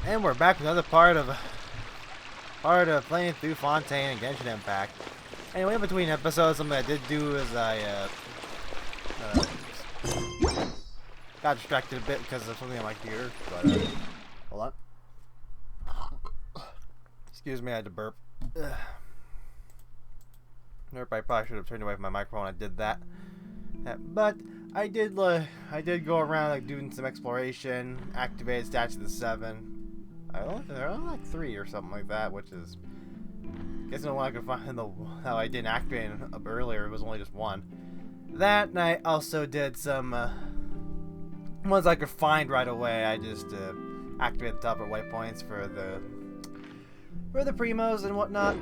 And we're back with another part of playing through Fontaine and Genshin Impact. Anyway, in between episodes, something I did do is I got distracted a bit because of something in my computer. But hold on. Excuse me, I had to burp. I probably should have turned away from my microphone. I did that, but I did go around like doing some exploration, activated Statue of the Seven. There are like 3 or something like that, which is, I guess the one I could find how I didn't activate up earlier. It was only just 1. That night also did some ones I could find right away. I just activated the top waypoints for the primos and whatnot.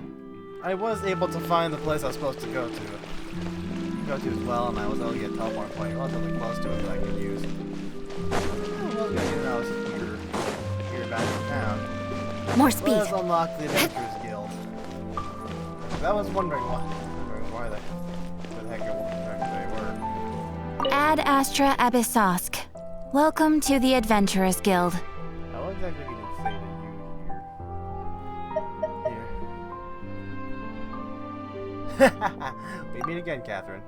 I was able to find the place I was supposed to go to as well, and I was able to get a teleport point relatively close to it that I could use. Well, good, even though I was here back in town. More speed. Let's unlock the Adventurers Guild. I was wondering where the heck they were. Ad Astra Abyssosk. Welcome to the Adventurers Guild. How exactly can you say to you here? We meet again, Catherine.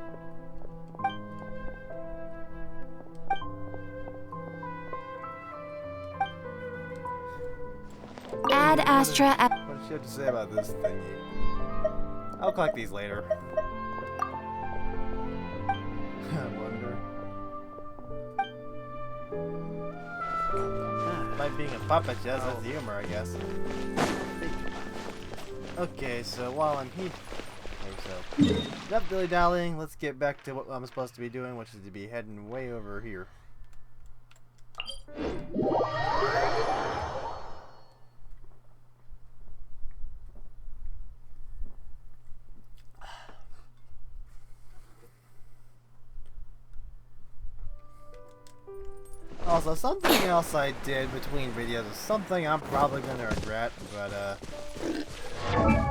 Ad Astra What does she have to say about this thingy? I'll collect these later. I wonder. By being a puppet, just has humor, I guess. Okay, so while I'm here, enough dilly-dallying. Let's get back to what I'm supposed to be doing, which is to be heading way over here. Also, something else I did between videos is something I'm probably going to regret, but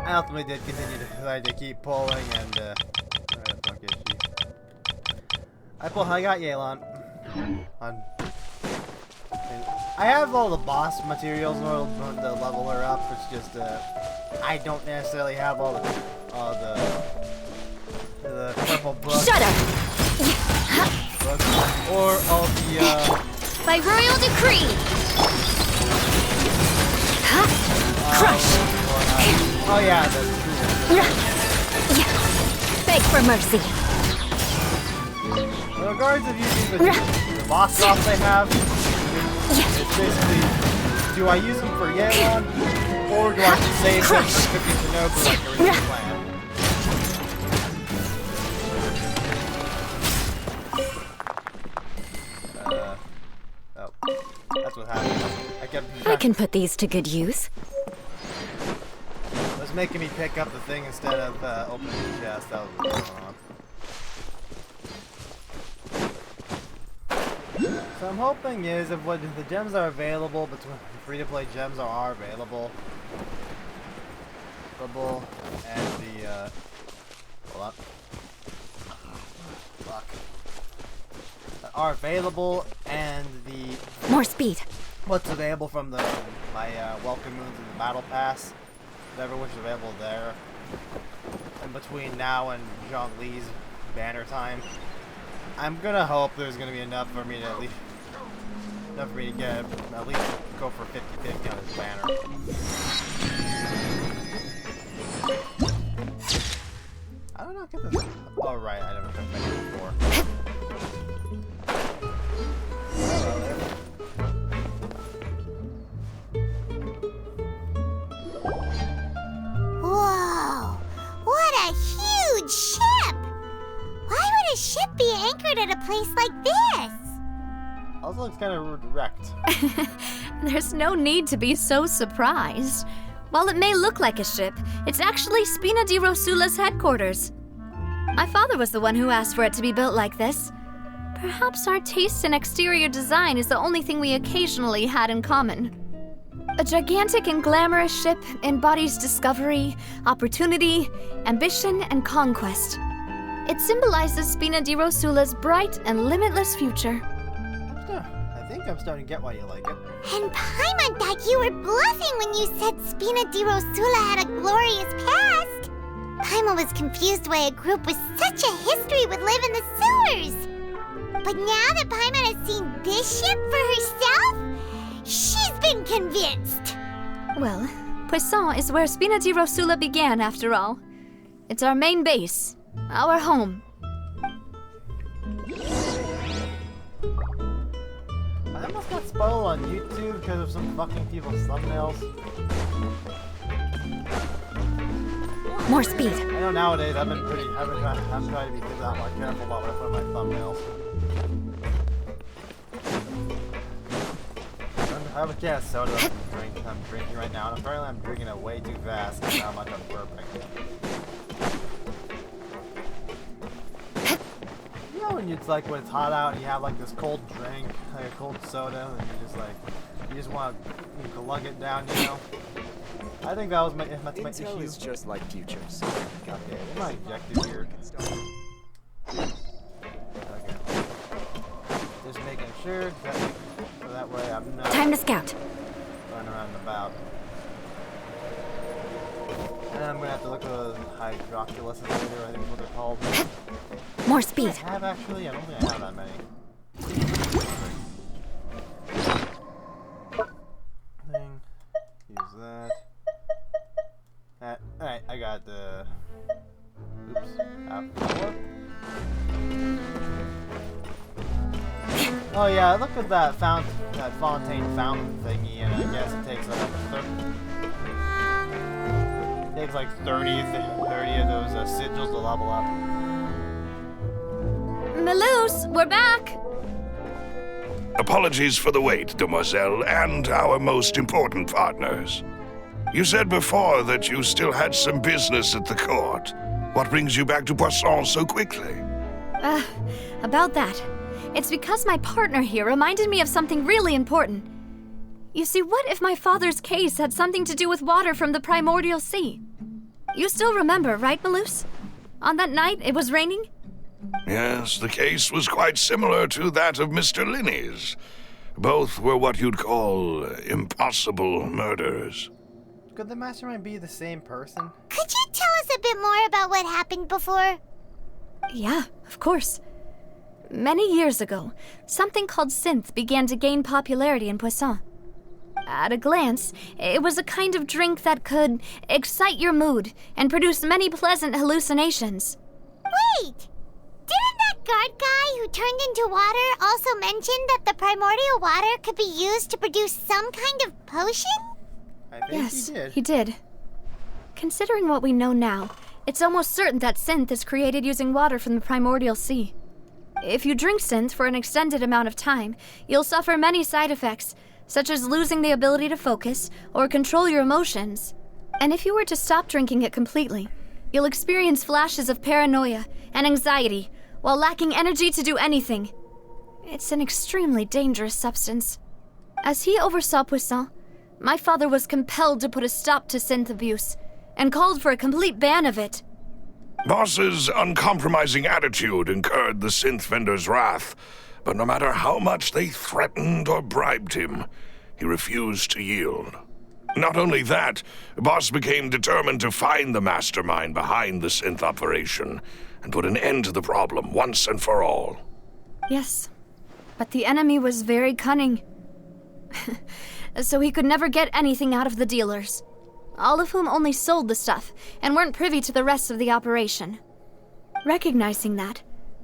I ultimately did continue to decide to keep pulling, and where the fuck is she? I got Yelan. I have all the boss materials in order to level her up. It's just I don't necessarily have all the purple books. Shut up! Or all the By royal decree! Crush! Oh yeah, Beg for mercy. in regards to using the boss drops they have, it's basically, do I use them for Yelan, or do I save them for cooking Shinobu like the original plan? Oh, that's what happened. I can put these to good use. It was making me pick up the thing instead of opening the chest. That was what's going on. So I'm hoping is if what the gems are available, between free-to-play gems are available, and the hold up, fuck, are available, and the More speed. what's available from my welcome moons in the battle pass, whatever which is available there, in between now and Zhongli's banner time. I'm gonna hope there's gonna be enough for me to at least get at least go for 50-50 on his banner. I don't know. Get this. Oh right, I never took that before. Hello there. Whoa! What a huge ship! Why would a ship be anchored at a place like this? Also looks kind of wrecked. There's no need to be so surprised. While it may look like a ship, it's actually Spina di Rosula's headquarters. My father was the one who asked for it to be built like this. Perhaps our taste in exterior design is the only thing we occasionally had in common. A gigantic and glamorous ship embodies discovery, opportunity, ambition, and conquest. It symbolizes Spina di Rosula's bright and limitless future. I think I'm starting to get why you like it. And Paimon thought You were bluffing when you said Spina di Rosula had a glorious past. Paimon was confused why a group with such a history would live in the sewers. But now that Paimon has seen this ship for herself, she's been convinced. Well, Poisson is where Spina di Rosula began, after all. It's our main base, our home. I almost got spoiled on YouTube because of some fucking people's thumbnails. More speed. I know nowadays I'm trying to be a lot more careful about what I put on my thumbnails. I have a can of soda I'm drinking right now, and apparently I'm drinking it way too fast because how much I'm burping. You know when it's like when it's hot out and you have like this cold drink, like a cold soda, and you just want to lug it down, you know? I think that's my Intel issue. is just like futures. God damn, it's my objective here. Okay. Just making sure so that way I'm not Time to scout. running around and about. And I'm gonna have to look at the hydroculus later, I think is what they're called. More I speed. have actually? I don't think I have that many. Thing. Use that. Alright, I got the. Oops. Four. Oh yeah, look at that Fontaine fountain thingy, and I guess it takes like 30 of those sigils to level up. Melus, we're back! Apologies for the wait, demoiselle, and our most important partners. You said before that you still had some business at the court. What brings you back to Poisson so quickly? About that. It's because my partner here reminded me of something really important. You see, what if my father's case had something to do with water from the primordial sea? You still remember, right, Melus? On that night, it was raining? Yes, the case was quite similar to that of Mr. Linney's. Both were what you'd call impossible murders. Could the mastermind be the same person? Could you tell us a bit more about what happened before? Yeah, of course. Many years ago, something called synth began to gain popularity in Poisson. At a glance, it was a kind of drink that could excite your mood and produce many pleasant hallucinations. Wait! Didn't that guard guy who turned into water also mention that the primordial water could be used to produce some kind of potion? I think Yes, he did. he did. Considering what we know now, it's almost certain that synth is created using water from the primordial sea. If you drink synth for an extended amount of time, you'll suffer many side effects, such as losing the ability to focus or control your emotions. And if you were to stop drinking it completely, you'll experience flashes of paranoia and anxiety while lacking energy to do anything. It's an extremely dangerous substance. As he oversaw Poisson, my father was compelled to put a stop to synth abuse and called for a complete ban of it. Boss's uncompromising attitude incurred the synth vendor's wrath, but no matter how much they threatened or bribed him, he refused to yield. Not only that, Boss became determined to find the mastermind behind the synth operation and put an end to the problem once and for all. Yes, but the enemy was very cunning. So he could never get anything out of the dealers, all of whom only sold the stuff and weren't privy to the rest of the operation. Recognizing that,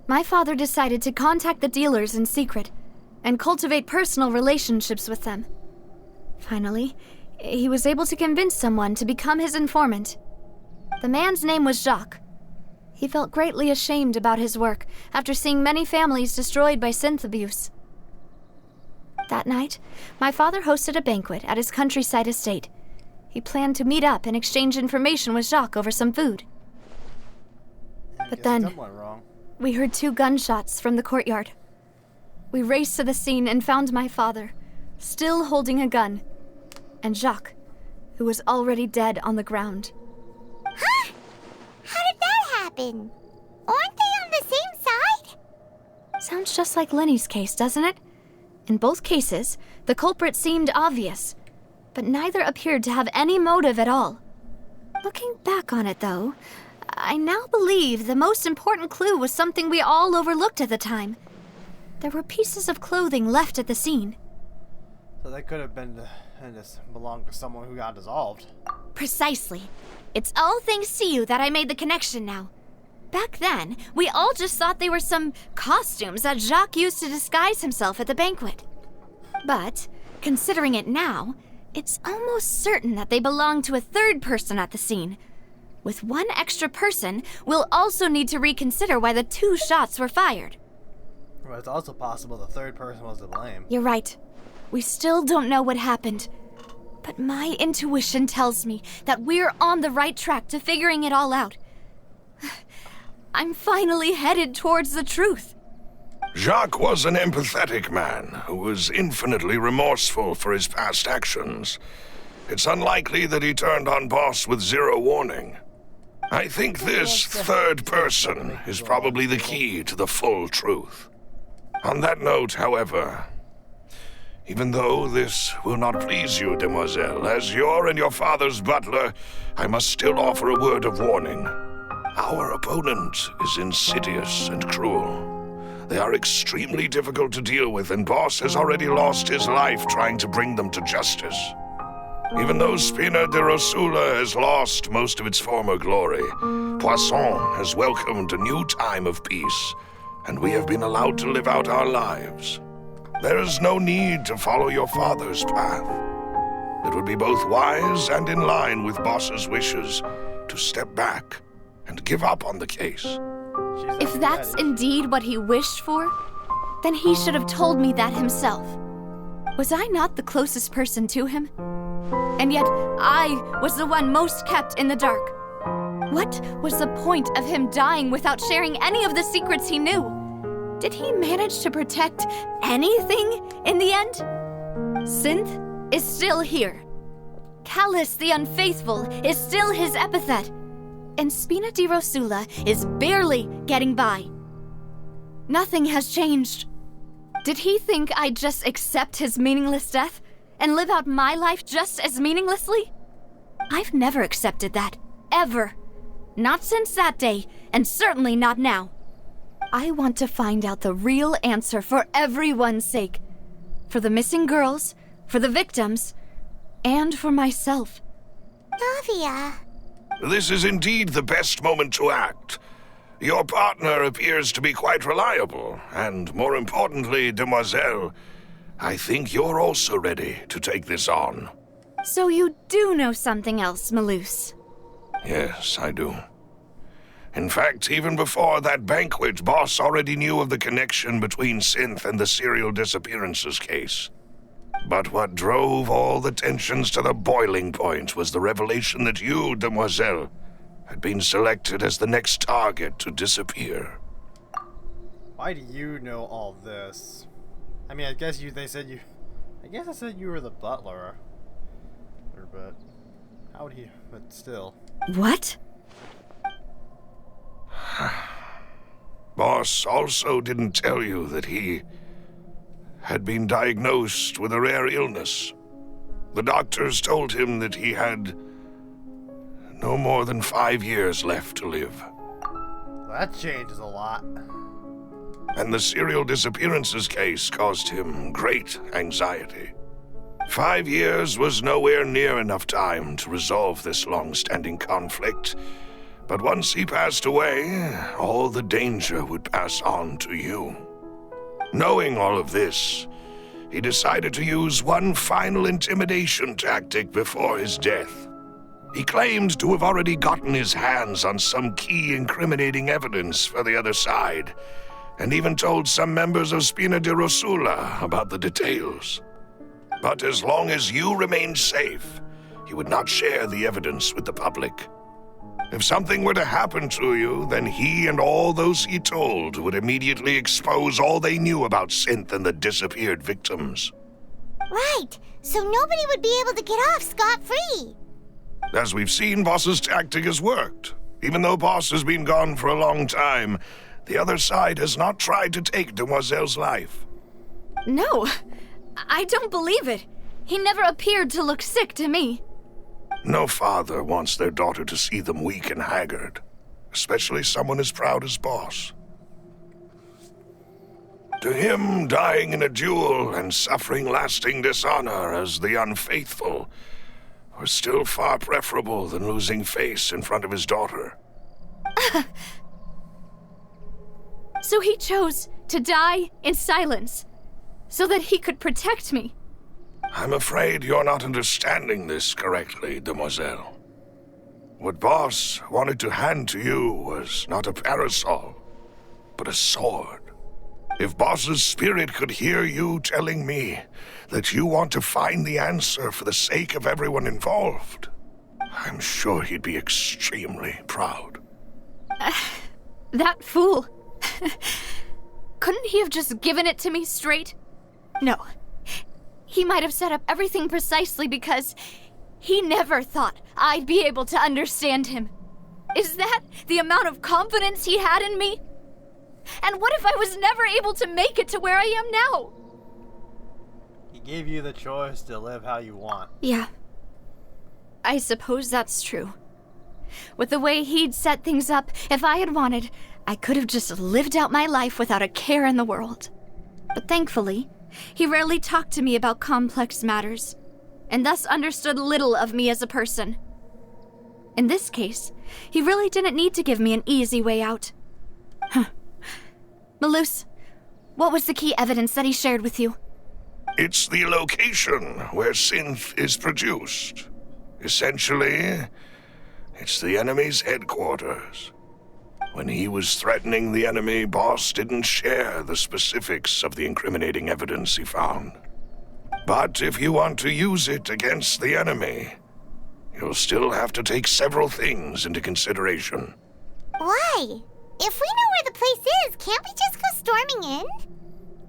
my father decided to contact the dealers in secret and cultivate personal relationships with them. Finally, he was able to convince someone to become his informant. The man's name was Jacques. He felt greatly ashamed about his work after seeing many families destroyed by synth abuse. That night, my father hosted a banquet at his countryside estate. He planned to meet up and exchange information with Jacques over some food. But then, Something went wrong. we heard 2 gunshots from the courtyard. We raced to the scene and found my father, still holding a gun, and Jacques, who was already dead on the ground. Huh? How did that happen? Aren't they on the same side? Sounds just like Lenny's case, doesn't it? In both cases, the culprit seemed obvious. but neither appeared to have any motive at all. Looking back on it, though, I now believe the most important clue was something we all overlooked at the time. There were pieces of clothing left at the scene. So that could have been and just belonged to someone who got dissolved. Precisely. It's all thanks to you that I made the connection now. Back then, we all just thought they were some costumes that Jacques used to disguise himself at the banquet. But, considering it now, it's almost certain that they belong to a third person at the scene. With one extra person, we'll also need to reconsider why the 2 shots were fired. Well, it's also possible the third person was to blame. You're right. We still don't know what happened. But my intuition tells me that we're on the right track to figuring it all out. I'm finally headed towards the truth. Jacques was an empathetic man who was infinitely remorseful for his past actions. It's unlikely that he turned on Boss with 0 warning. I think this third person is probably the key to the full truth. On that note, however, even though this will not please you, demoiselle, as your and your father's butler, I must still offer a word of warning. Our opponent is insidious and cruel. They are extremely difficult to deal with, and Boss has already lost his life trying to bring them to justice. Even though Spina de Rosula has lost most of its former glory, Poisson has welcomed a new time of peace, and we have been allowed to live out our lives. There is no need to follow your father's path. It would be both wise and in line with Boss's wishes to step back and give up on the case. If that's indeed what he wished for, then he should have told me that himself. Was I not the closest person to him? And yet, I was the one most kept in the dark. What was the point of him dying without sharing any of the secrets he knew? Did he manage to protect anything in the end? Synth is still here. Callus the Unfaithful is still his epithet. And Spina di Rosula is barely getting by. Nothing has changed. Did he think I'd just accept his meaningless death and live out my life just as meaninglessly? I've never accepted that, ever. Not since that day, and certainly not now. I want to find out the real answer for everyone's sake. For the missing girls, for the victims, and for myself. Navia. This is indeed the best moment to act. Your partner appears to be quite reliable, and more importantly, demoiselle, I think you're also ready to take this on. So you do know something else, Malus? Yes, I do. In fact, even before that banquet, Boss already knew of the connection between Synth and the serial disappearances case. But what drove all the tensions to the boiling point was the revelation that you, demoiselle, had been selected as the next target to disappear. Why do you know all this? I mean, I guess I said you were the butler. But how would he? But still. What? Boss also didn't tell you that he had been diagnosed with a rare illness. The doctors told him that he had no more than 5 years left to live. That changes a lot. And the serial disappearances case caused him great anxiety. 5 years was nowhere near enough time to resolve this long-standing conflict. But once he passed away, all the danger would pass on to you. Knowing all of this, he decided to use one final intimidation tactic before his death. He claimed to have already gotten his hands on some key incriminating evidence for the other side, and even told some members of Spina di Rosula about the details. But as long as you remained safe, he would not share the evidence with the public. If something were to happen to you, then he and all those he told would immediately expose all they knew about Synth and the disappeared victims. Right, so nobody would be able to get off scot-free. As we've seen, Boss's tactic has worked. Even though Boss has been gone for a long time, the other side has not tried to take Demoiselle's life. No, I don't believe it. He never appeared to look sick to me. No father wants their daughter to see them weak and haggard, especially someone as proud as Boss. To him, dying in a duel and suffering lasting dishonor as the unfaithful was still far preferable than losing face in front of his daughter. So he chose to die in silence, so that he could protect me. I'm afraid you're not understanding this correctly, demoiselle. What Boss wanted to hand to you was not a parasol, but a sword. If Boss's spirit could hear you telling me that you want to find the answer for the sake of everyone involved, I'm sure he'd be extremely proud. That fool. Couldn't he have just given it to me straight? No. He might have set up everything precisely because he never thought I'd be able to understand him. Is that the amount of confidence he had in me? And what if I was never able to make it to where I am now? He gave you the choice to live how you want. Yeah. I suppose that's true. With the way he'd set things up, if I had wanted, I could have just lived out my life without a care in the world. But thankfully, he rarely talked to me about complex matters, and thus understood little of me as a person. In this case, he really didn't need to give me an easy way out. Malus, what was the key evidence that he shared with you? It's the location where synth is produced. Essentially, it's the enemy's headquarters. When he was threatening the enemy, Boss didn't share the specifics of the incriminating evidence he found. But if you want to use it against the enemy, you'll still have to take several things into consideration. Why? If we know where the place is, can't we just go storming in?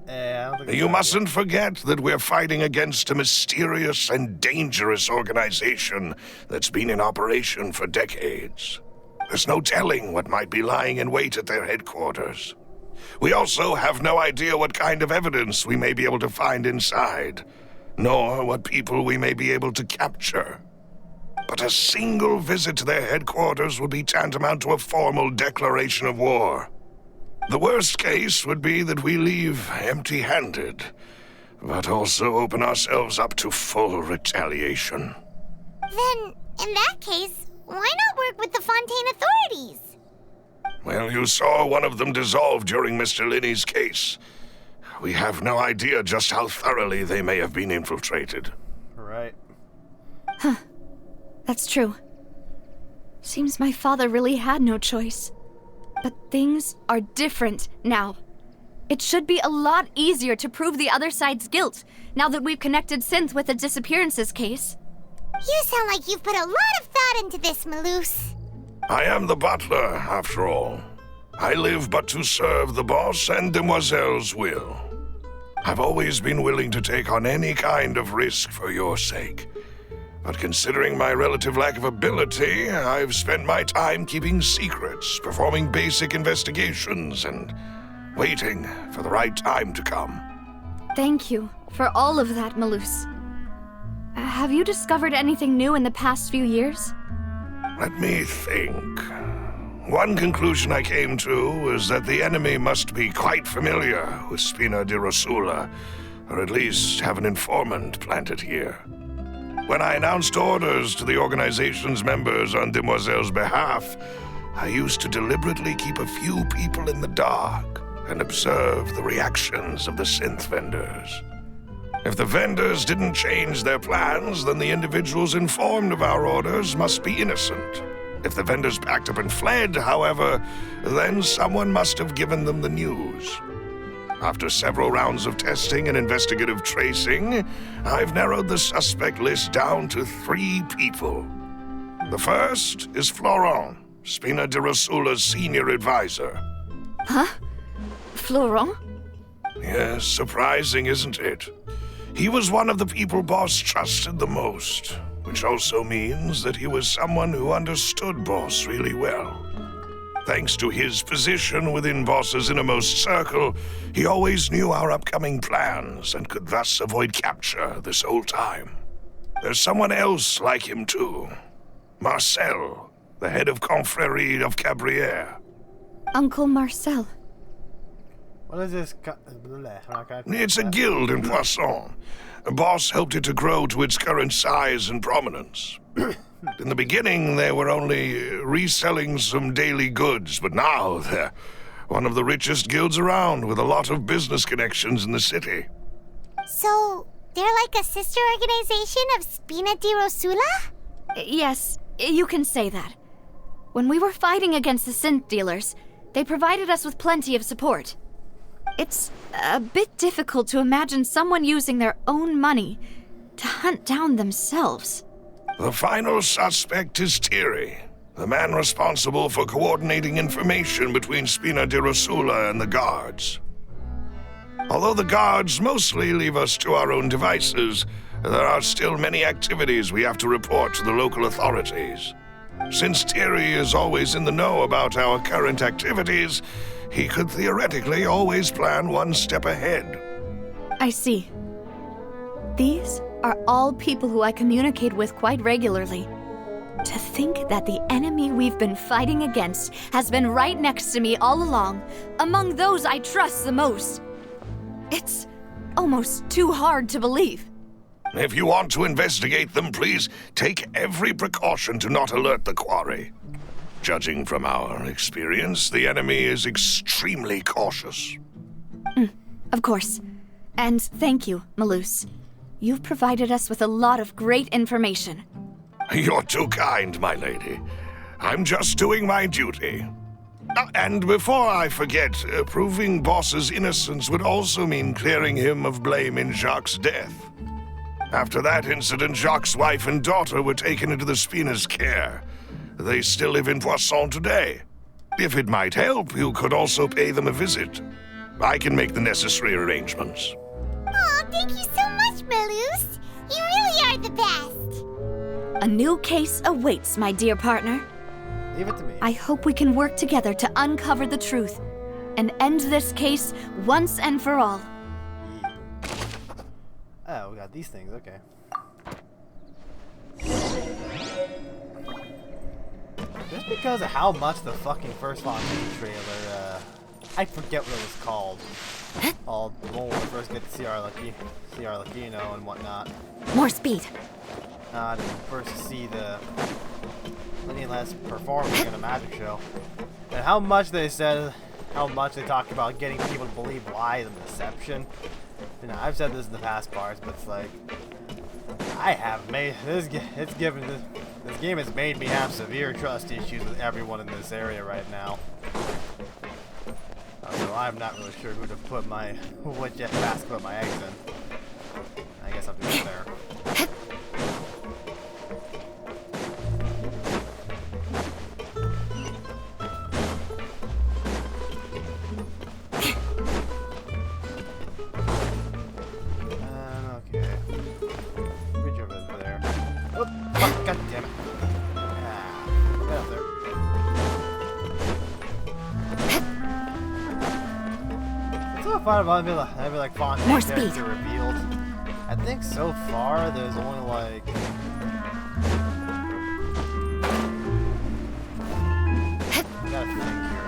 I don't think You mustn't forget that we're fighting against a mysterious and dangerous organization that's been in operation for decades. There's no telling what might be lying in wait at their headquarters. We also have no idea what kind of evidence we may be able to find inside, nor what people we may be able to capture. But a single visit to their headquarters would be tantamount to a formal declaration of war. The worst case would be that we leave empty-handed, but also open ourselves up to full retaliation. Then, in that case, why not work with the Fontaine authorities? Well, you saw one of them dissolve during Mr. Linney's case. We have no idea just how thoroughly they may have been infiltrated. Right. That's true. Seems my father really had no choice. But things are different now. It should be a lot easier to prove the other side's guilt, now that we've connected Synth with the disappearances case. You sound like you've put a lot of thought into this, Malus. I am the butler, after all. I live but to serve the boss and demoiselle's will. I've always been willing to take on any kind of risk for your sake. But considering my relative lack of ability, I've spent my time keeping secrets, performing basic investigations, and waiting for the right time to come. Thank you for all of that, Malus. Have you discovered anything new in the past few years? Let me think. One conclusion I came to is that the enemy must be quite familiar with Spina di Rosula, or at least have an informant planted here. When I announced orders to the organization's members on Demoiselle's behalf, I used to deliberately keep a few people in the dark and observe the reactions of the synth vendors. If the vendors didn't change their plans, then the individuals informed of our orders must be innocent. If the vendors packed up and fled, however, then someone must have given them the news. After several rounds of testing and investigative tracing, I've narrowed the suspect list down to 3 people. The first is Florent, Spina di Rosula's senior advisor. Huh? Florent? Yes, surprising, isn't it? He was one of the people Boss trusted the most, which also means that he was someone who understood Boss really well. Thanks to his position within Boss's innermost circle, he always knew our upcoming plans and could thus avoid capture this whole time. There's someone else like him too. Marcel, the head of Confrérie of Cabrières. Uncle Marcel. What is this? It's a guild in Poisson. Boss helped it to grow to its current size and prominence. In the beginning, they were only reselling some daily goods, but now they're one of the richest guilds around with a lot of business connections in the city. So, they're like a sister organization of Spina di Rosula? Yes, you can say that. When we were fighting against the synth dealers, they provided us with plenty of support. It's a bit difficult to imagine someone using their own money to hunt down themselves. The final suspect is Thierry, the man responsible for coordinating information between Spina di Rosula and the guards. Although the guards mostly leave us to our own devices, there are still many activities we have to report to the local authorities. Since Thierry is always in the know about our current activities, he could theoretically always plan one step ahead. I see. These are all people who I communicate with quite regularly. To think that the enemy we've been fighting against has been right next to me all along, among those I trust the most. It's almost too hard to believe. If you want to investigate them, please take every precaution to not alert the quarry. Judging from our experience, the enemy is extremely cautious. Of course. And thank you, Malus. You've provided us with a lot of great information. You're too kind, my lady. I'm just doing my duty. And before I forget, proving Boss's innocence would also mean clearing him of blame in Jacques' death. After that incident, Jacques' wife and daughter were taken into the Spina's care. They still live in Poisson today. If it might help, you could also pay them a visit. I can make the necessary arrangements. Aw, thank you so much, Malus. You really are the best. A new case awaits, my dear partner. Leave it to me. I hope we can work together to uncover the truth and end this case once and for all. Oh, we got these things, okay. Just because of how much the fucking first Fontaine trailer, I forget what it was called. All when we first get to see our Latino and whatnot. More speed. To first see the Lenny Les performing in a magic show. And how much they said, how much they talked about getting people to believe lies and deception. You know, I've said this in the past parts, but it's like, I have made, this game has made me have severe trust issues with everyone in this area right now. So I'm not really sure who to put what basket to put my eggs in. I guess I'll do it there. Okay. Bridge over there. Oh, fuck, god damn it. Get up there. It's so fun about maybe like Fontaine More character speed. revealed. I think so far there's only like I gotta think here.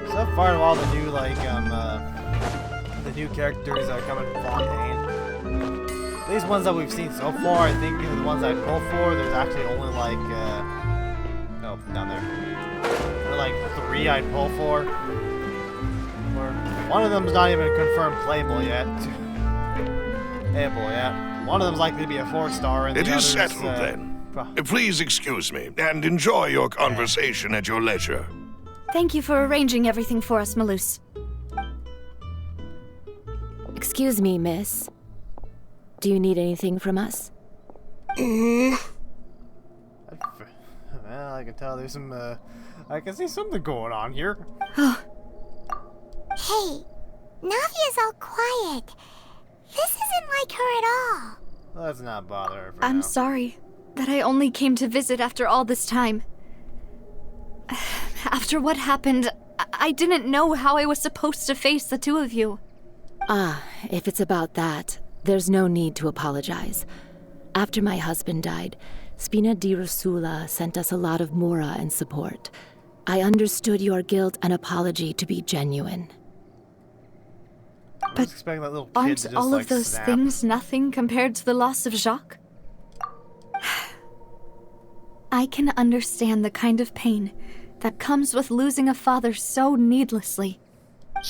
So far, all the new the new characters that are coming from Fontaine. These ones that we've seen so far, I think the ones I pulled for, there's actually only like oh, down there. Only like 3 I'd pull for. One of them's not even confirmed playable yet. Playable yet. One of them's likely to be a 4-star, and It the is other's, settled then. Please excuse me, and enjoy your conversation at your leisure. Thank you for arranging everything for us, Malus. Excuse me, miss. Do you need anything from us? Man, Well, I can tell there's some, I can see something going on here. Hey, Navia's all quiet. This isn't like her at all. Let's not bother her for I'm now. sorry that I only came to visit after all this time. After what happened, I didn't know how I was supposed to face the two of you. If it's about that, there's no need to apologize. After my husband died, Spina di Rosula sent us a lot of mora and support. I understood your guilt and apology to be genuine. I was expecting that little kid Aren't to just, all like, of those snap. things nothing compared to the loss of Jacques? I can understand the kind of pain that comes with losing a father so needlessly.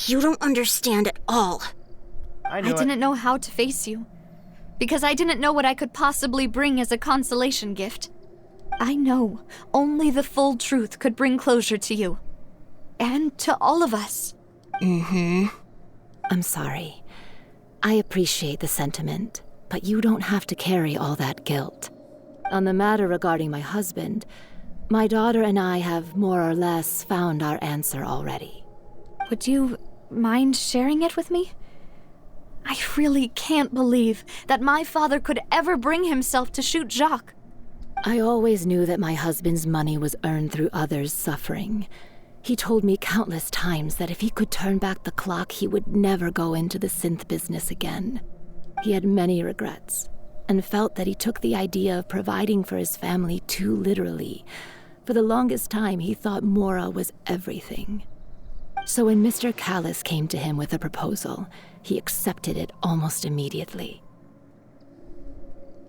You don't understand at all. I I knew it. didn't know how to face you, because I didn't know what I could possibly bring as a consolation gift. I know only the full truth could bring closure to you. And to all of us. I'm sorry. I appreciate the sentiment, but you don't have to carry all that guilt. On the matter regarding my husband, my daughter and I have more or less found our answer already. Would you mind sharing it with me? I really can't believe that my father could ever bring himself to shoot Jacques. I always knew that my husband's money was earned through others' suffering. He told me countless times that if he could turn back the clock, he would never go into the synth business again. He had many regrets, and felt that he took the idea of providing for his family too literally. For the longest time, he thought Mora was everything. So when Mr. Callis came to him with a proposal, he accepted it almost immediately.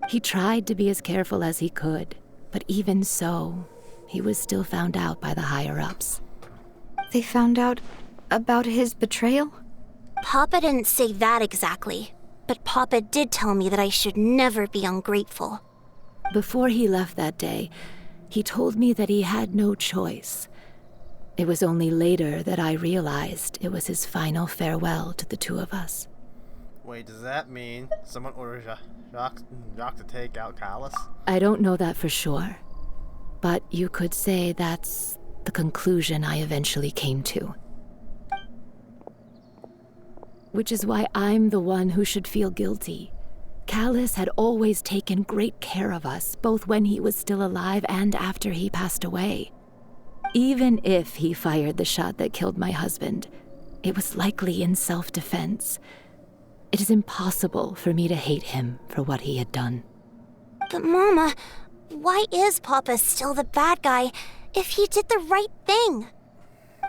He tried to be as careful as he could, but even so, he was still found out by the higher-ups. They found out about his betrayal? Papa didn't say that exactly, but Papa did tell me that I should never be ungrateful. Before he left that day, he told me that he had no choice. It was only later that I realized it was his final farewell to the two of us. Wait, does that mean someone ordered Jacques to take out Callis? I don't know that for sure, but you could say that's the conclusion I eventually came to. Which is why I'm the one who should feel guilty. Callis had always taken great care of us, both when he was still alive and after he passed away. Even if he fired the shot that killed my husband, it was likely in self-defense. It is impossible for me to hate him for what he had done. But Mama, why is Papa still the bad guy if he did the right thing?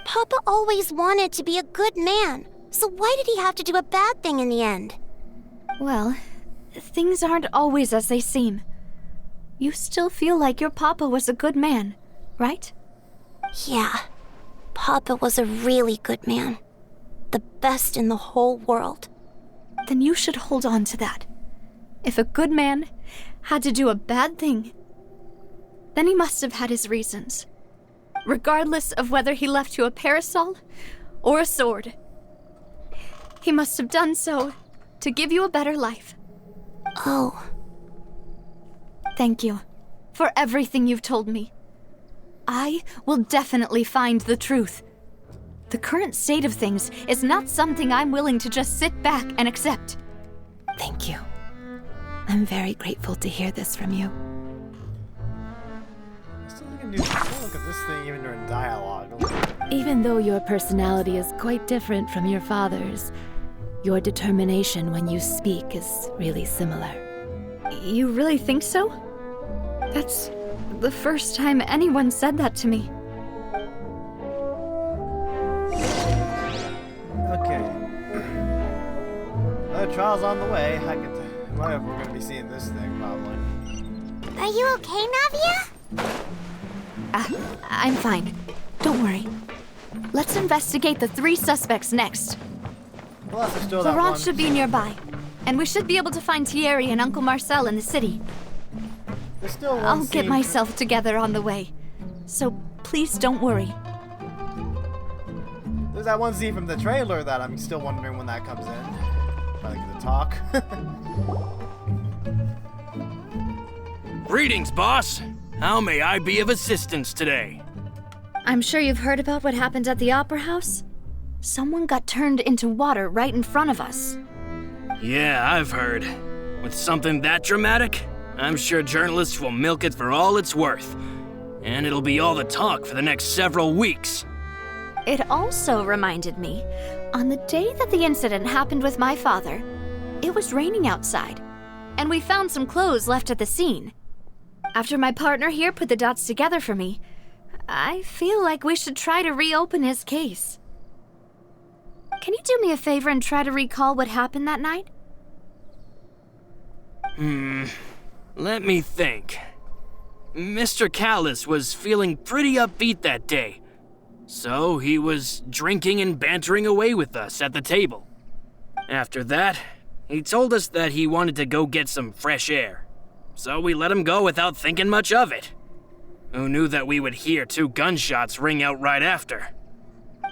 Papa always wanted to be a good man, so why did he have to do a bad thing in the end? Well, things aren't always as they seem. You still feel like your papa was a good man, right? Yeah, Papa was a really good man. The best in the whole world. Then you should hold on to that. If a good man had to do a bad thing, then he must have had his reasons. Regardless of whether he left you a parasol or a sword. He must have done so to give you a better life. Oh, Thank you for everything you've told me. I will definitely find the truth. The current state of things is not something I'm willing to just sit back and accept. Thank you. I'm very grateful to hear this from you. Still look at this thing even during dialogue. Even though your personality is quite different from your father's, your determination when you speak is really similar. You really think so? That's the first time anyone said that to me. Okay. Another trial's on the way. We're gonna be seeing this thing probably. Are you okay, Navia? I'm fine. Don't worry. Let's investigate the 3 suspects next. Plus, there's still that Laurent one. should be nearby, and we should be able to find Thierry and Uncle Marcel in the city. There's still one I'll get scene- myself together on the way, so please don't worry. There's that one scene from the trailer that I'm still wondering when that comes in. Trying to get to talk. Greetings, boss. How may I be of assistance today? I'm sure you've heard about what happened at the Opera House. Someone got turned into water right in front of us. Yeah, I've heard. With something that dramatic, I'm sure journalists will milk it for all it's worth. And it'll be all the talk for the next several weeks. It also reminded me, on the day that the incident happened with my father, it was raining outside, and we found some clothes left at the scene. After my partner here put the dots together for me, I feel like we should try to reopen his case. Can you do me a favor and try to recall what happened that night? Let me think. Mr. Callis was feeling pretty upbeat that day, so he was drinking and bantering away with us at the table. After that, he told us that he wanted to go get some fresh air, so we let him go without thinking much of it. Who knew that we would hear 2 gunshots ring out right after?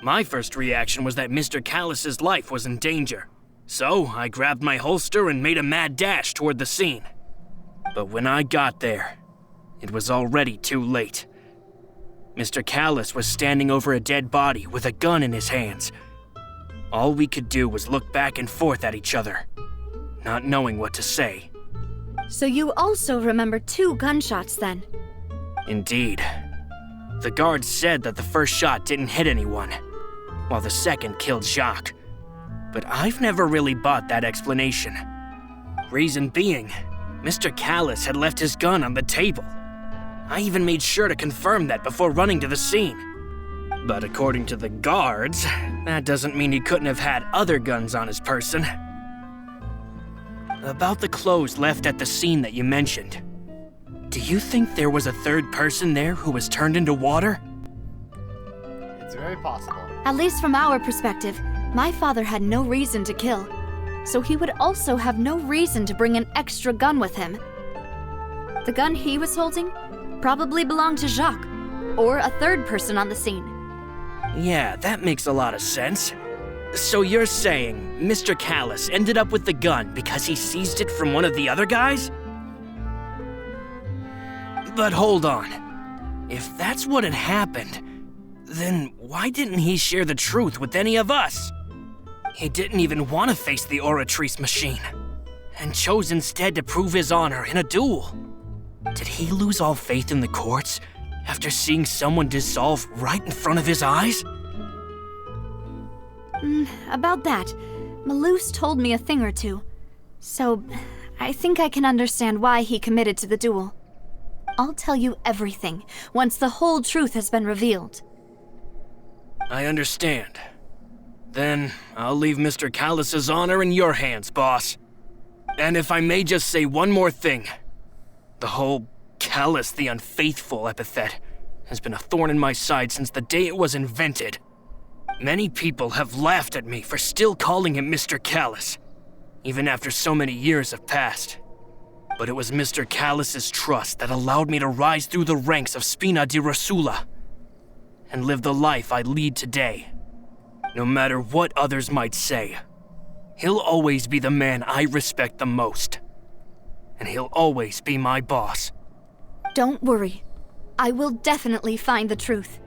My first reaction was that Mr. Callis's life was in danger, so I grabbed my holster and made a mad dash toward the scene. But when I got there, it was already too late. Mr. Callis was standing over a dead body with a gun in his hands. All we could do was look back and forth at each other, not knowing what to say. So you also remember 2 gunshots then? Indeed. The guards said that the first shot didn't hit anyone, while the second killed Jacques. But I've never really bought that explanation. Reason being, Mr. Callis had left his gun on the table. I even made sure to confirm that before running to the scene. But according to the guards, that doesn't mean he couldn't have had other guns on his person. About the clothes left at the scene that you mentioned, do you think there was a third person there who was turned into water? It's very possible. At least from our perspective, my father had no reason to kill, so he would also have no reason to bring an extra gun with him. The gun he was holding probably belonged to Jacques, or a third person on the scene. Yeah, that makes a lot of sense. So you're saying Mr. Callis ended up with the gun because he seized it from one of the other guys? But hold on. If that's what had happened, then why didn't he share the truth with any of us? He didn't even want to face the Oratrice machine, and chose instead to prove his honor in a duel. Did he lose all faith in the courts after seeing someone dissolve right in front of his eyes? About that, Malouse told me a thing or two, so I think I can understand why he committed to the duel. I'll tell you everything once the whole truth has been revealed. I understand. Then I'll leave Mr. Callis's honor in your hands, boss. And if I may just say one more thing, the whole Callis the Unfaithful epithet has been a thorn in my side since the day it was invented. Many people have laughed at me for still calling him Mr. Callis, even after so many years have passed. But it was Mr. Callis's trust that allowed me to rise through the ranks of Spina di Rosula and live the life I lead today. No matter what others might say, he'll always be the man I respect the most. And he'll always be my boss. Don't worry. I will definitely find the truth.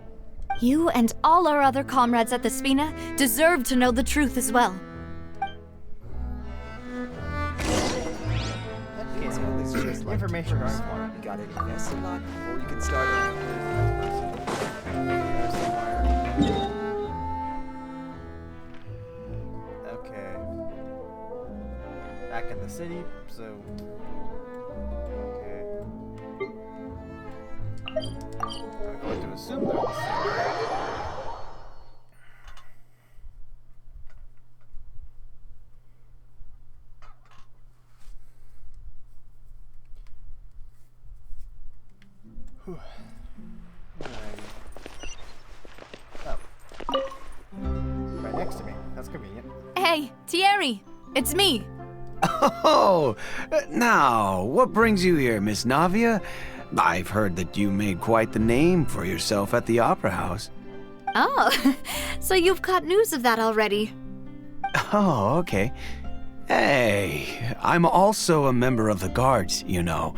You and all our other comrades at the Spina deserve to know the truth as well. Information regarding water. You gotta invest a lot before you can start. Okay. Back in the city, so. Okay. I'm going to assume they're the same. Right next to me. That's convenient. Hey, Thierry! It's me! Oh, now, what brings you here, Miss Navia? I've heard that you made quite the name for yourself at the Opera House. Oh, so you've caught news of that already. Oh, okay. Hey, I'm also a member of the guards, you know.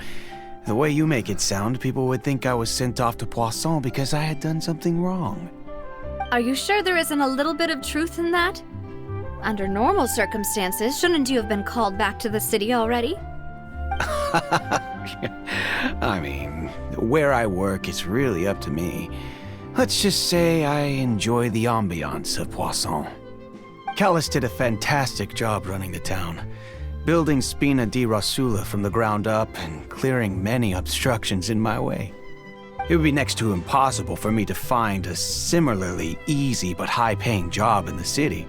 The way you make it sound, people would think I was sent off to Poisson because I had done something wrong. Are you sure there isn't a little bit of truth in that? Under normal circumstances, shouldn't you have been called back to the city already? I mean, where I work is really up to me. Let's just say I enjoy the ambiance of Poisson. Callis did a fantastic job running the town, building Spina di Rosula from the ground up and clearing many obstructions in my way. It would be next to impossible for me to find a similarly easy but high-paying job in the city.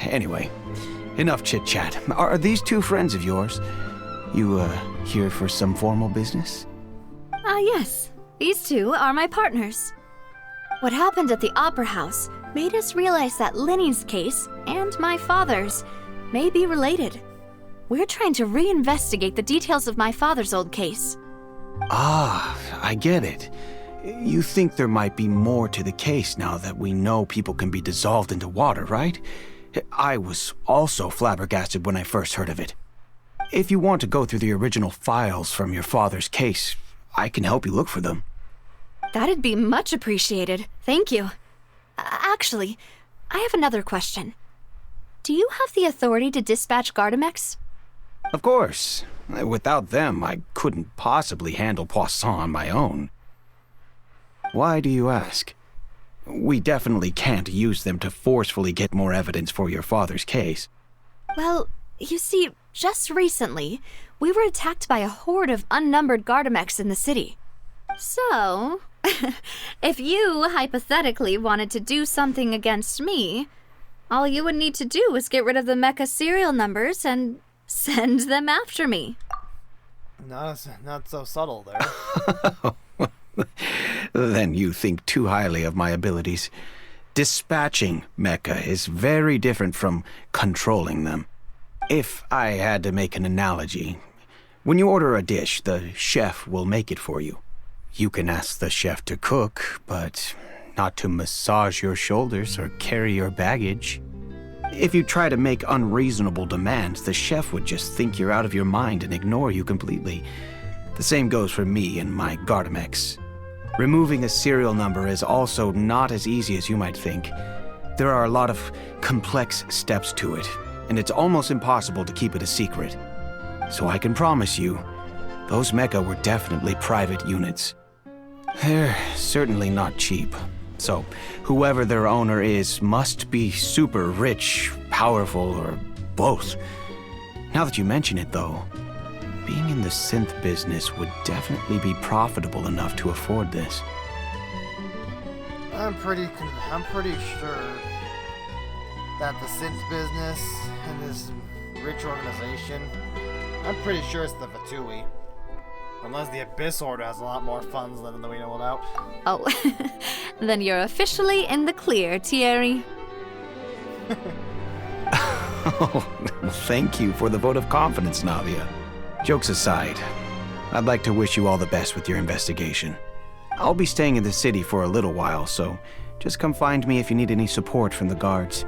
Anyway, enough chit-chat. Are these two friends of yours? You, here for some formal business? Yes. These two are my partners. What happened at the Opera House made us realize that Linny's case and my father's may be related. We're trying to reinvestigate the details of my father's old case. Ah, I get it. You think there might be more to the case now that we know people can be dissolved into water, right? I was also flabbergasted when I first heard of it. If you want to go through the original files from your father's case, I can help you look for them. That'd be much appreciated. Thank you. Actually, I have another question. Do you have the authority to dispatch Gardamex? Of course. Without them, I couldn't possibly handle Poisson on my own. Why do you ask? We definitely can't use them to forcefully get more evidence for your father's case. Well, you see, just recently, we were attacked by a horde of unnumbered Gardamex in the city. So, if you hypothetically wanted to do something against me, all you would need to do is get rid of the mecha serial numbers and send them after me. Not so subtle there. Then you think too highly of my abilities. Dispatching mecha is very different from controlling them. If I had to make an analogy, when you order a dish, the chef will make it for you. You can ask the chef to cook, but not to massage your shoulders or carry your baggage. If you try to make unreasonable demands, the chef would just think you're out of your mind and ignore you completely. The same goes for me and my Gardamex. Removing a serial number is also not as easy as you might think. There are a lot of complex steps to it, and it's almost impossible to keep it a secret. So I can promise you, those mecha were definitely private units. They're certainly not cheap. So, whoever their owner is must be super rich, powerful, or both. Now that you mention it, though, being in the synth business would definitely be profitable enough to afford this. I'm pretty sure that the synth business and this rich organization, I'm pretty sure it's the Fatui. Unless the Abyss Order has a lot more funds than we know about. Oh, then you're officially in the clear, Thierry. Oh, thank you for the vote of confidence, Navia. Jokes aside, I'd like to wish you all the best with your investigation. I'll be staying in the city for a little while, so just come find me if you need any support from the guards.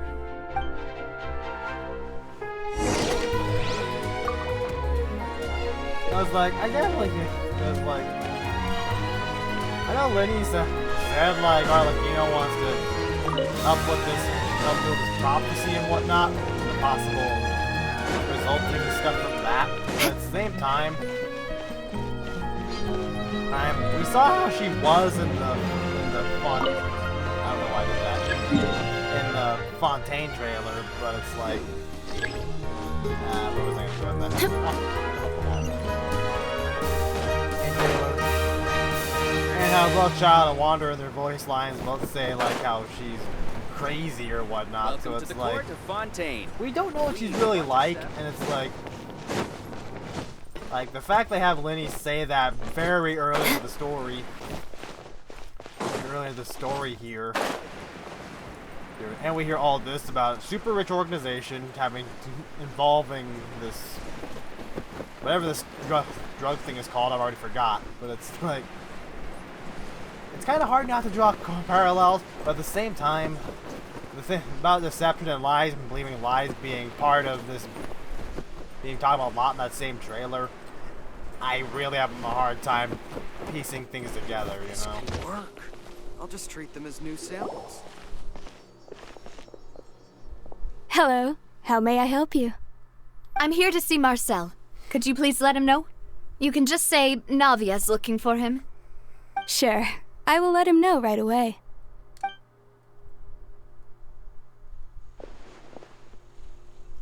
I was like, I know Lenny said like, Arlecchino wants to upload this prophecy and whatnot, the possible resulting stuff from that. But at the same time, we saw how she was in the fun. I don't know why I did that in the Fontaine trailer, but it's like, what was I gonna do with that? And how both Child and Wanderer in their voice lines both say like how she's crazy or whatnot. Welcome so it's to the like court of Fontaine. we don't know what she's really like, and it's like the fact they have Lenny say that very early in the story, here, and we hear all this about a super rich organization involving this whatever this drug thing is called. I've already forgot, but it's like it's kind of hard not to draw parallels, but at the same time, the thing about deception and lies and believing lies being part of this, being talked about a lot in that same trailer, I really have a hard time piecing things together, you know? This could work. I'll just treat them as new samples. Hello. How may I help you? I'm here to see Marcel. Could you please let him know? You can just say Navia's looking for him. Sure. I will let him know right away.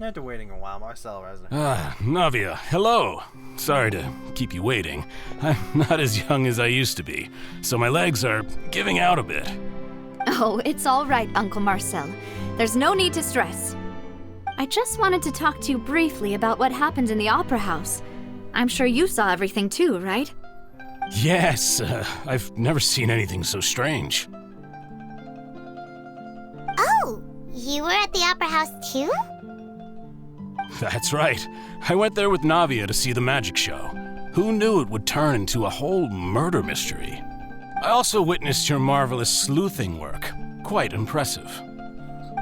After waiting a while, Marcel resident. Navia, hello. Sorry to keep you waiting. I'm not as young as I used to be, so my legs are giving out a bit. Oh, it's all right, Uncle Marcel. There's no need to stress. I just wanted to talk to you briefly about what happened in the Opera House. I'm sure you saw everything too, right? Yes, I've never seen anything so strange. Oh, you were at the Opera House too? That's right. I went there with Navia to see the magic show. Who knew it would turn into a whole murder mystery? I also witnessed your marvelous sleuthing work. Quite impressive.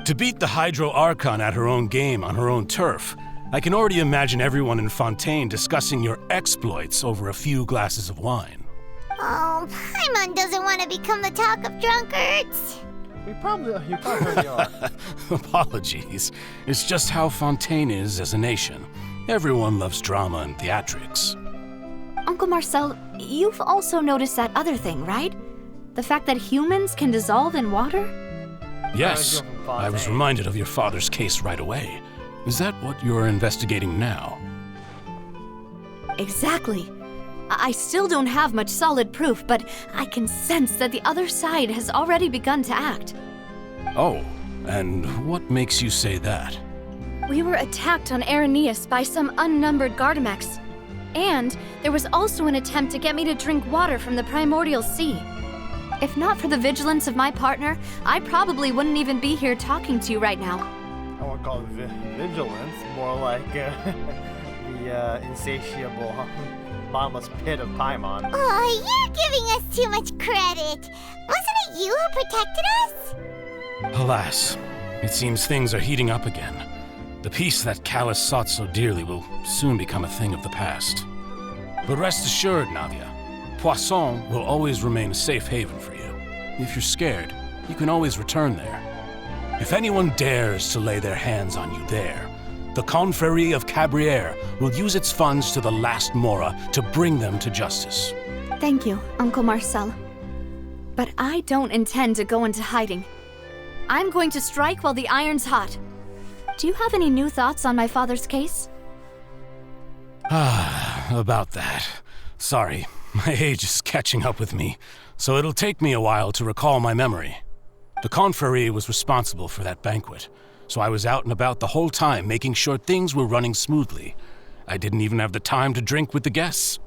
To beat the Hydro Archon at her own game on her own turf, I can already imagine everyone in Fontaine discussing your exploits over a few glasses of wine. Oh, Paimon doesn't want to become the talk of drunkards. You probably are. Apologies. It's just how Fontaine is as a nation. Everyone loves drama and theatrics. Uncle Marcel, you've also noticed that other thing, right? The fact that humans can dissolve in water? Yes, I was reminded of your father's case right away. Is that what you're investigating now? Exactly. I still don't have much solid proof, but I can sense that the other side has already begun to act. Oh, and what makes you say that? We were attacked on Araneus by some unnumbered Gardamex. And there was also an attempt to get me to drink water from the primordial sea. If not for the vigilance of my partner, I probably wouldn't even be here talking to you right now. I won't call it vigilance, more like the insatiable, bottomless pit of Paimon. Oh, you're giving us too much credit. Wasn't it you who protected us? Alas, it seems things are heating up again. The peace that Callus sought so dearly will soon become a thing of the past. But rest assured, Navia, Poisson will always remain a safe haven for you. If you're scared, you can always return there. If anyone dares to lay their hands on you there, the Confrérie of Cabrières will use its funds to the last Mora to bring them to justice. Thank you, Uncle Marcel. But I don't intend to go into hiding. I'm going to strike while the iron's hot. Do you have any new thoughts on my father's case? About that. Sorry, my age is catching up with me, so it'll take me a while to recall my memory. The Confrérie was responsible for that banquet, so I was out and about the whole time making sure things were running smoothly. I didn't even have the time to drink with the guests.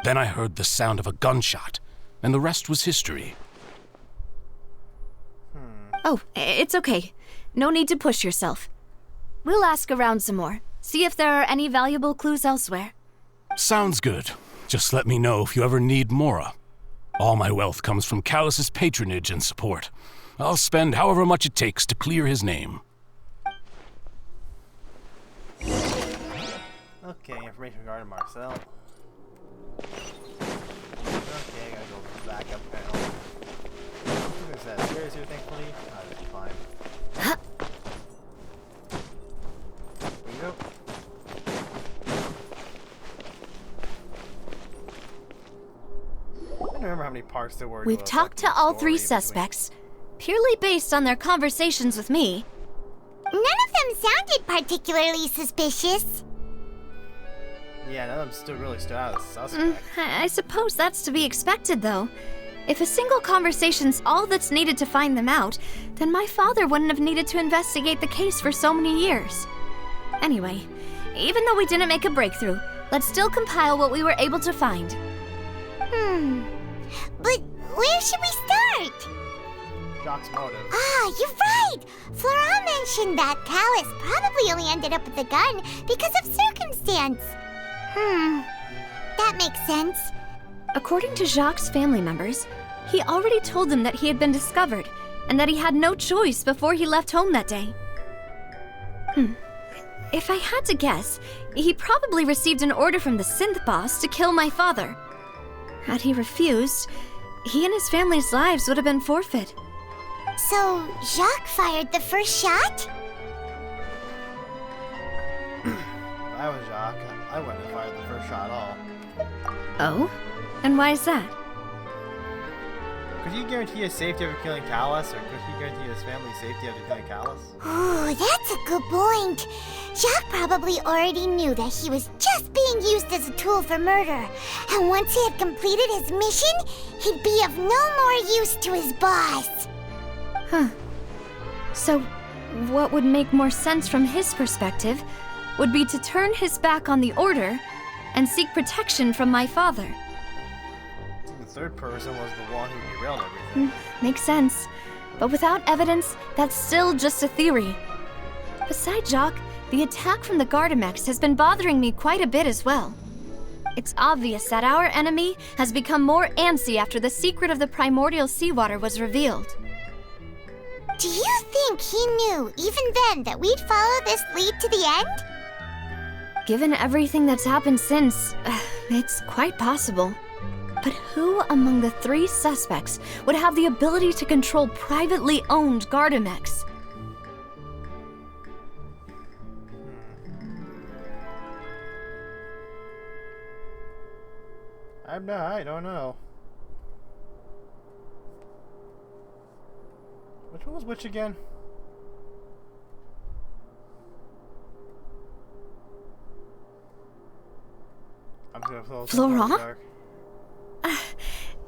Then I heard the sound of a gunshot, and the rest was history. Oh, it's okay. No need to push yourself. We'll ask around some more, see if there are any valuable clues elsewhere. Sounds good. Just let me know if you ever need Mora. All my wealth comes from Callus's patronage and support. I'll spend however much it takes to clear his name. Okay, information regarding Marcel. Okay, I gotta go back up panel. Is that serious here, thankfully? That's fine. Here we go. I don't remember how many parts there were. We've talked to all three suspects, purely based on their conversations with me. None of them sounded particularly suspicious. Yeah, none of them still really stood out as suspects. I suppose that's to be expected, though. If a single conversation's all that's needed to find them out, then my father wouldn't have needed to investigate the case for so many years. Anyway, even though we didn't make a breakthrough, let's still compile what we were able to find. But where should we start? Jacques' motive. Ah, you're right! Flora mentioned that Callus probably only ended up with the gun because of circumstance. That makes sense. According to Jacques' family members, he already told them that he had been discovered, and that he had no choice before he left home that day. If I had to guess, he probably received an order from the synth boss to kill my father. Had he refused, he and his family's lives would have been forfeit. So, Jacques fired the first shot? If I was Jacques, I wouldn't have fired the first shot at all. Oh? And why is that? Could he guarantee his safety after killing Callus, or could he guarantee his family's safety after killing Callus? Ooh, that's a good point. Jacques probably already knew that he was just being used as a tool for murder. And once he had completed his mission, he'd be of no more use to his boss. Huh. So, what would make more sense from his perspective would be to turn his back on the Order and seek protection from my father. The third person was the one who derailed everything. Makes sense. But without evidence, that's still just a theory. Besides Jacques, the attack from the Gardamex has been bothering me quite a bit as well. It's obvious that our enemy has become more antsy after the secret of the primordial seawater was revealed. Do you think he knew, even then, that we'd follow this lead to the end? Given everything that's happened since, it's quite possible. But who among the three suspects would have the ability to control privately owned Gardamex? I don't know. Which one was which again? I'm just gonna throw something in the Florent? dark.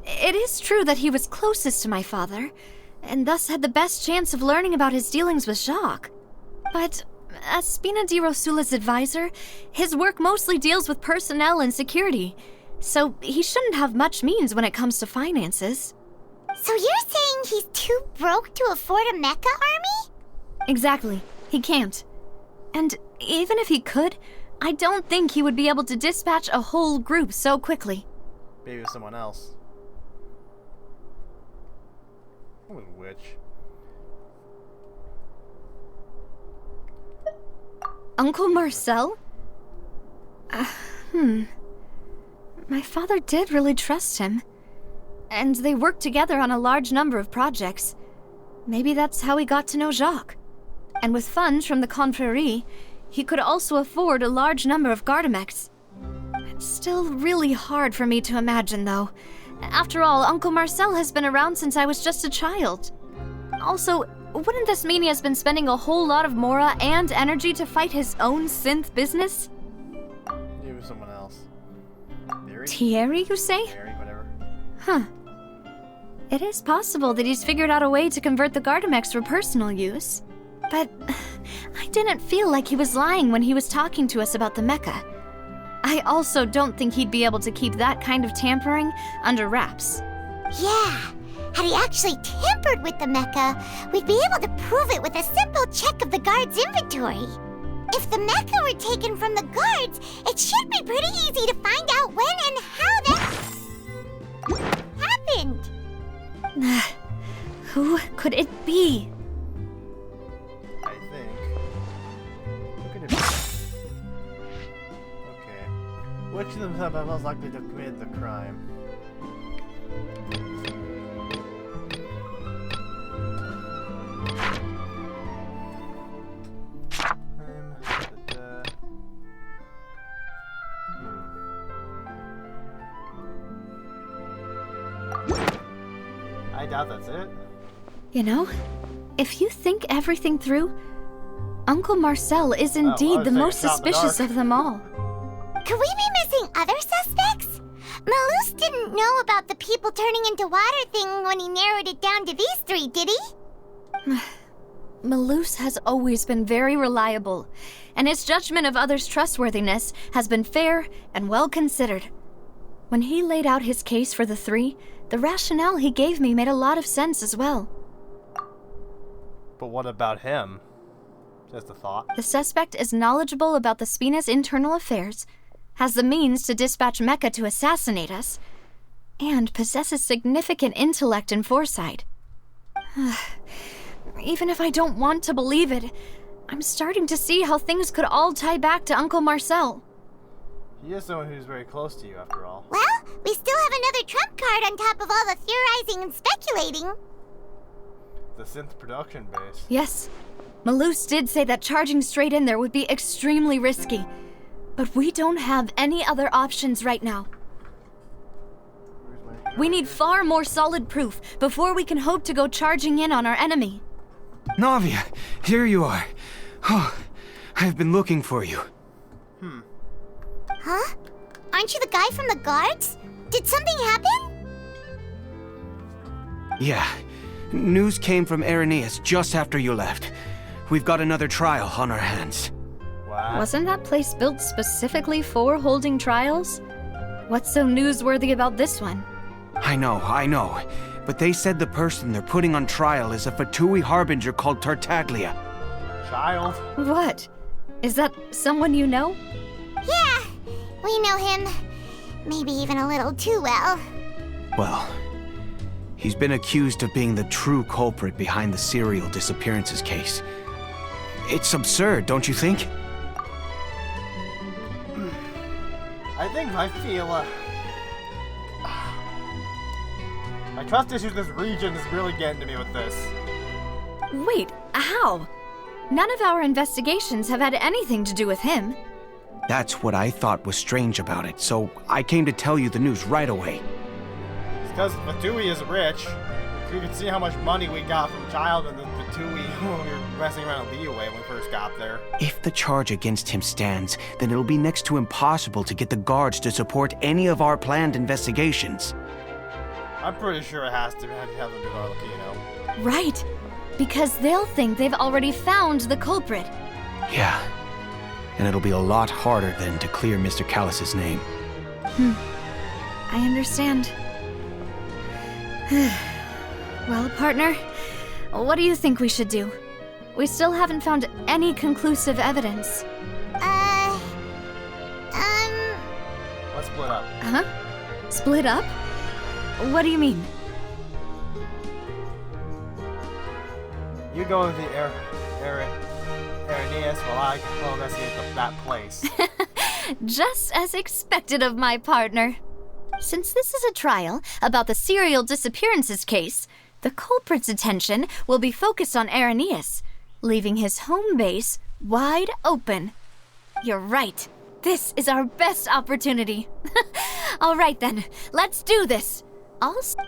It is true that he was closest to my father, and thus had the best chance of learning about his dealings with Jacques. But as Spina di Rosula's advisor, his work mostly deals with personnel and security, so he shouldn't have much means when it comes to finances. So you're saying he's too broke to afford a mecha army? Exactly. He can't. And even if he could, I don't think he would be able to dispatch a whole group so quickly. Maybe with someone else. Which? Uncle Marcel? My father did really trust him. And they worked together on a large number of projects. Maybe that's how he got to know Jacques. And with funds from the Confrérie, he could also afford a large number of Gardamex. It's still really hard for me to imagine, though. After all, Uncle Marcel has been around since I was just a child. Also, wouldn't this mean he has been spending a whole lot of mora and energy to fight his own synth business? Maybe with someone else. Thierry, you say? Thierry, whatever. Huh. It is possible that he's figured out a way to convert the Gardamex for personal use. But I didn't feel like he was lying when he was talking to us about the mecha. I also don't think he'd be able to keep that kind of tampering under wraps. Yeah, had he actually tampered with the mecha, we'd be able to prove it with a simple check of the guard's inventory. If the mecha were taken from the guards, it should be pretty easy to find out when and how that happened. Who could it be? I think. Who could it be? Okay. Which of them are most likely to have committed the crime? I doubt that's it. You know, if you think everything through, Uncle Marcel is indeed the most suspicious of them all. Could we be missing other suspects? Malus didn't know about the people turning into water thing when he narrowed it down to these three, did he? Malus has always been very reliable, and his judgment of others' trustworthiness has been fair and well considered. When he laid out his case for the three, the rationale he gave me made a lot of sense as well. But what about him? Just a thought. The suspect is knowledgeable about the Spina's internal affairs, has the means to dispatch Mecha to assassinate us, and possesses significant intellect and foresight. Even if I don't want to believe it, I'm starting to see how things could all tie back to Uncle Marcel. He is someone who's very close to you, after all. Well, we still have another trump card on top of all the theorizing and speculating. The synth production base. Yes, Malus did say that charging straight in there would be extremely risky. But we don't have any other options right now. We need far more solid proof before we can hope to go charging in on our enemy. Navia, here you are. Oh, I've been looking for you. Huh? Aren't you the guy from the guards? Did something happen? Yeah. News came from Irenaeus just after you left. We've got another trial on our hands. Wow. Wasn't that place built specifically for holding trials? What's so newsworthy about this one? I know. But they said the person they're putting on trial is a Fatui harbinger called Tartaglia. Child. What? Is that someone you know? Yeah, we know him. Maybe even a little too well. Well, he's been accused of being the true culprit behind the serial disappearances case. It's absurd, don't you think? I feel, my trust issues with this region is really getting to me with this. Wait, how? None of our investigations have had anything to do with him. That's what I thought was strange about it, so I came to tell you the news right away. It's because Fatui is rich. You can see how much money we got from Child and the Fatui when we were messing around in Liyue when we first got there. If the charge against him stands, then it'll be next to impossible to get the guards to support any of our planned investigations. I'm pretty sure it has to have to do with Arlecchino. Right, because they'll think they've already found the culprit. Yeah, and it'll be a lot harder then to clear Mr. Callus's name. I understand. Well, partner, what do you think we should do? We still haven't found any conclusive evidence. Let's split up. Huh? Split up? What do you mean? You go with the Irenaeus while I go investigate that place. Just as expected of my partner. Since this is a trial about the serial disappearances case, the culprit's attention will be focused on Irenaeus, leaving his home base wide open. You're right. This is our best opportunity. All right then, let's do this.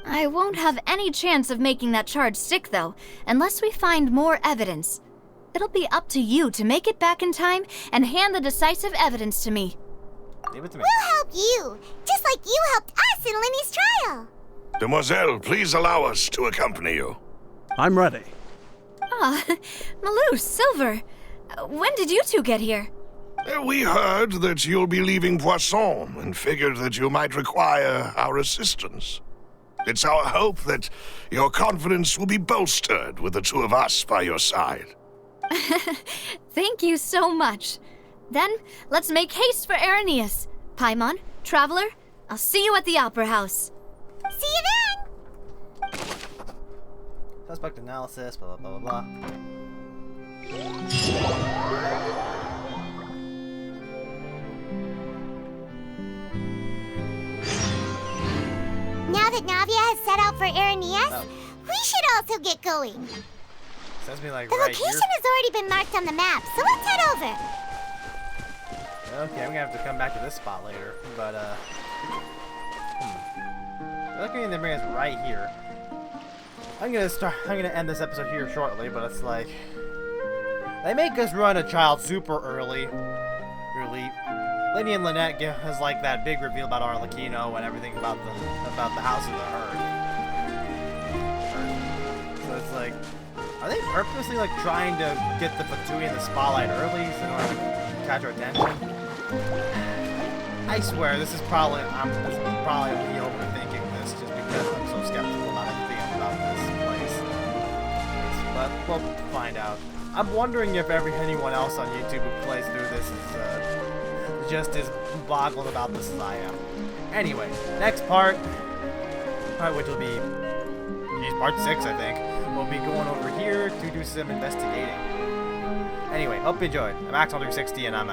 I won't have any chance of making that charge stick, though, unless we find more evidence. It'll be up to you to make it back in time and hand the decisive evidence to me. Leave it to me. We'll help you, just like you helped us in Linny's trial. Demoiselle, please allow us to accompany you. I'm ready. Ah, Malus, Silver, when did you two get here? We heard that you'll be leaving Poisson and figured that you might require our assistance. It's our hope that your confidence will be bolstered with the two of us by your side. Thank you so much. Then, let's make haste for Irenaeus. Paimon, Traveler, I'll see you at the Opera House. See you then! Suspect analysis, blah, blah, blah, blah, blah. Now that Navia has set out for Irenaeus, we should also get going. Says me like The right location here. has already been marked on the map, so let's head over. Okay, I'm gonna have to come back to this spot later, but looking to bring us right here. I'm gonna end this episode here shortly, but it's like they make us run a Child super early. Linny and Lynette has like that big reveal about Arlecchino and everything about the House of the Herd. So it's like, are they purposely like trying to get the Fatui in the spotlight early in order to catch our attention? I swear this is probably me overthinking this just because I'm so skeptical about everything about this place. But we'll find out. I'm wondering if anyone else on YouTube who plays through this is just as boggled about this as I am. Anyway, next part, which will be part 6, I think, we'll be going over here to do some investigating. Anyway, hope you enjoyed. I'm Axel360, and I'm out.